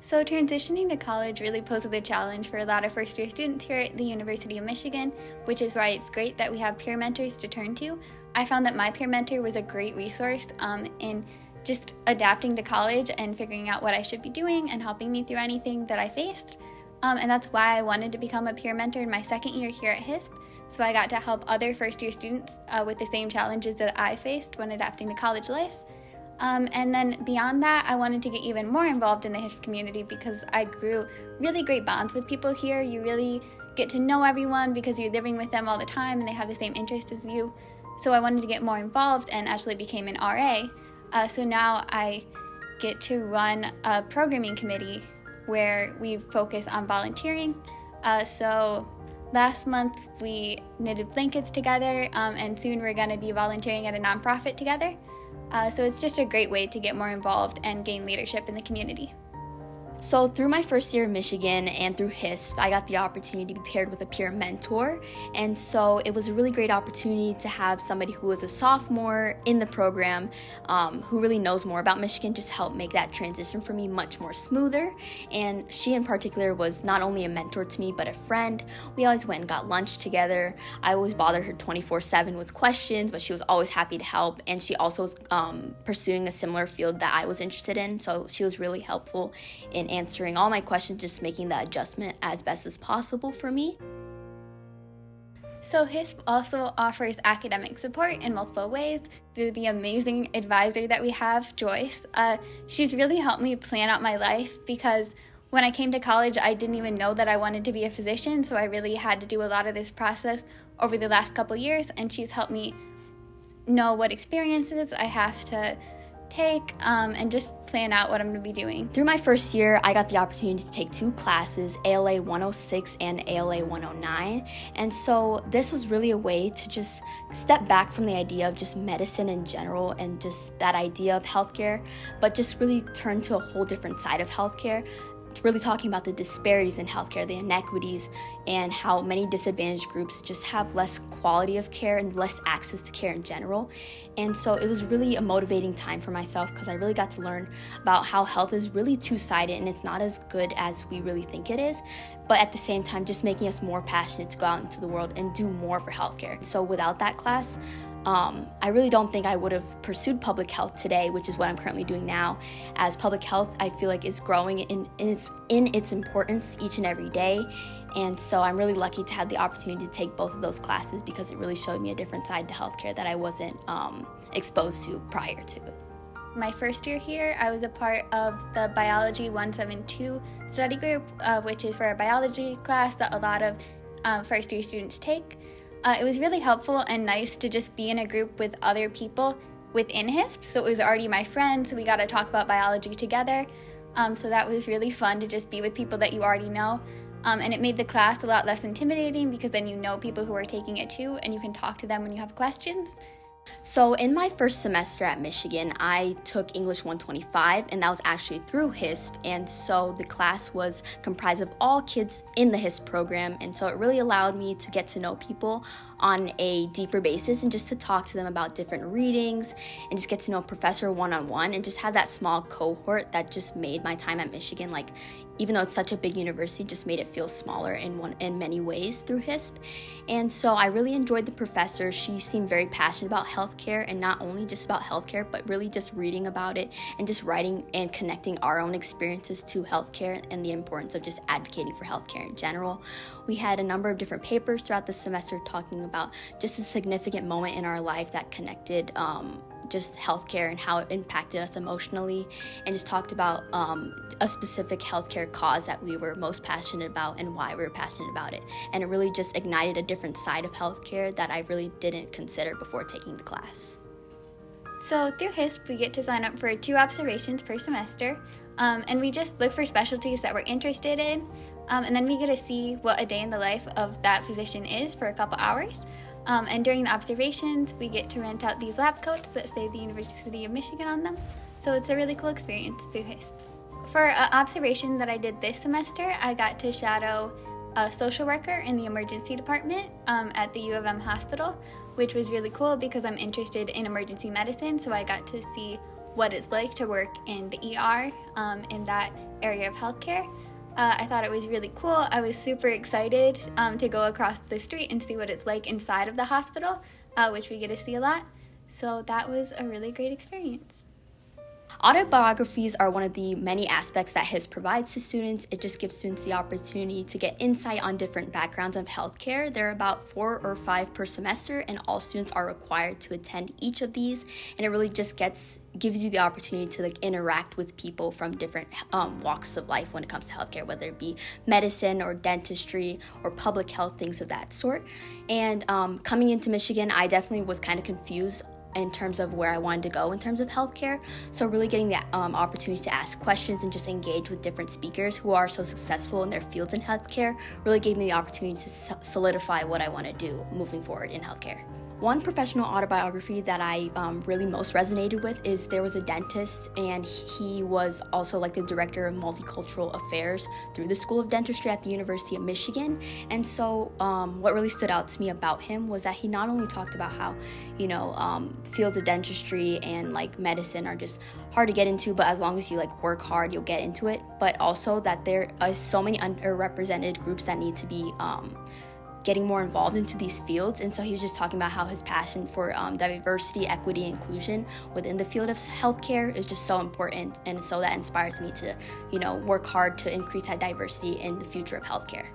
So transitioning to college really poses a challenge for a lot of first-year students here at the University of Michigan, which is why it's great that we have peer mentors to turn to. I found that my peer mentor was a great resource in just adapting to college and figuring out what I should be doing and helping me through anything that I faced. And that's why I wanted to become a peer mentor in my second year here at Hssp, so I got to help other first-year students with the same challenges that I faced when adapting to college life. And then beyond that, I wanted to get even more involved in the Hssp community because I grew really great bonds with people here. You really get to know everyone because you're living with them all the time and they have the same interests as you. So I wanted to get more involved and actually became an RA. So now I get to run a programming committee where we focus on volunteering. So last month we knitted blankets together, and soon we're going to be volunteering at a nonprofit together. So it's just a great way to get more involved and gain leadership in the community. So through my first year in Michigan and through Hssp, I got the opportunity to be paired with a peer mentor. And so it was a really great opportunity to have somebody who was a sophomore in the program, who really knows more about Michigan, just help make that transition for me much more smoother. And she in particular was not only a mentor to me, but a friend. We always went and got lunch together. I always bothered her 24/7 with questions, but she was always happy to help. And she also was pursuing a similar field that I was interested in. So she was really helpful in answering all my questions, just making that adjustment as best as possible for me. So Hssp also offers academic support in multiple ways through the amazing advisor that we have, Joyce. She's really helped me plan out my life because when I came to college, I didn't even know that I wanted to be a physician, so I really had to do a lot of this process over the last couple years, and she's helped me know what experiences I have to take and just plan out what I'm going to be doing. Through my first year, I got the opportunity to take 2 classes, ALA 106 and ALA 109. And so this was really a way to just step back from the idea of just medicine in general and just that idea of healthcare, but just really turn to a whole different side of healthcare. It's really talking about the disparities in healthcare, the inequities, and how many disadvantaged groups just have less quality of care and less access to care in general. And so it was really a motivating time for myself because I really got to learn about how health is really two-sided and it's not as good as we really think it is, but at the same time just making us more passionate to go out into the world and do more for healthcare. So without that class, I really don't think I would have pursued public health today, which is what I'm currently doing now, as public health I feel like is growing in its importance each and every day. And so I'm really lucky to have the opportunity to take both of those classes because it really showed me a different side to healthcare that I wasn't exposed to prior to. My first year here, I was a part of the Biology 172 study group, which is for a biology class that a lot of first-year students take. It was really helpful and nice to just be in a group with other people within Hssp, so it was already my friends, so we got to talk about biology together. So that was really fun to just be with people that you already know. And it made the class a lot less intimidating because then you know people who are taking it too, and you can talk to them when you have questions. So in my first semester at Michigan, I took English 125, and that was actually through Hssp, and so the class was comprised of all kids in the Hssp program, and so it really allowed me to get to know people on a deeper basis and just to talk to them about different readings and just get to know a professor one-on-one and just have that small cohort that just made my time at Michigan, like, even though it's such a big university, just made it feel smaller in many ways through Hssp. And so I really enjoyed the professor. She seemed very passionate about healthcare, and not only just about healthcare, but really just reading about it and just writing and connecting our own experiences to healthcare and the importance of just advocating for healthcare in general. We had a number of different papers throughout the semester talking about just a significant moment in our life that connected just healthcare and how it impacted us emotionally, and just talked about a specific healthcare cause that we were most passionate about and why we were passionate about it. And it really just ignited a different side of healthcare that I really didn't consider before taking the class. So through Hssp, we get to sign up for 2 observations per semester, and we just look for specialties that we're interested in, and then we get to see what a day in the life of that physician is for a couple hours. And during the observations, we get to rent out these lab coats that say the University of Michigan on them. So it's a really cool experience through Hssp. For an observation that I did this semester, I got to shadow a social worker in the emergency department at the U of M hospital, which was really cool because I'm interested in emergency medicine, so I got to see what it's like to work in the ER, in that area of healthcare. I thought it was really cool. I was super excited to go across the street and see what it's like inside of the hospital, which we get to see a lot. So that was a really great experience. Autobiographies are one of the many aspects that Hssp provides to students. It just gives students the opportunity to get insight on different backgrounds of healthcare. There are about 4 or 5 per semester, and all students are required to attend each of these. And it really just gives you the opportunity to interact with people from different walks of life when it comes to healthcare, whether it be medicine or dentistry or public health, things of that sort. And coming into Michigan, I definitely was kind of confused in terms of where I wanted to go in terms of healthcare. So really getting the opportunity to ask questions and just engage with different speakers who are so successful in their fields in healthcare really gave me the opportunity to solidify what I want to do moving forward in healthcare. One professional autobiography that I really most resonated with is there was a dentist, and he was also the director of multicultural affairs through the School of Dentistry at the University of Michigan. And so what really stood out to me about him was that he not only talked about how, fields of dentistry and medicine are just hard to get into, but as long as you work hard, you'll get into it, but also that there are so many underrepresented groups that need to be getting more involved into these fields. And so he was just talking about how his passion for diversity, equity, inclusion within the field of healthcare is just so important, and so that inspires me to work hard to increase that diversity in the future of healthcare.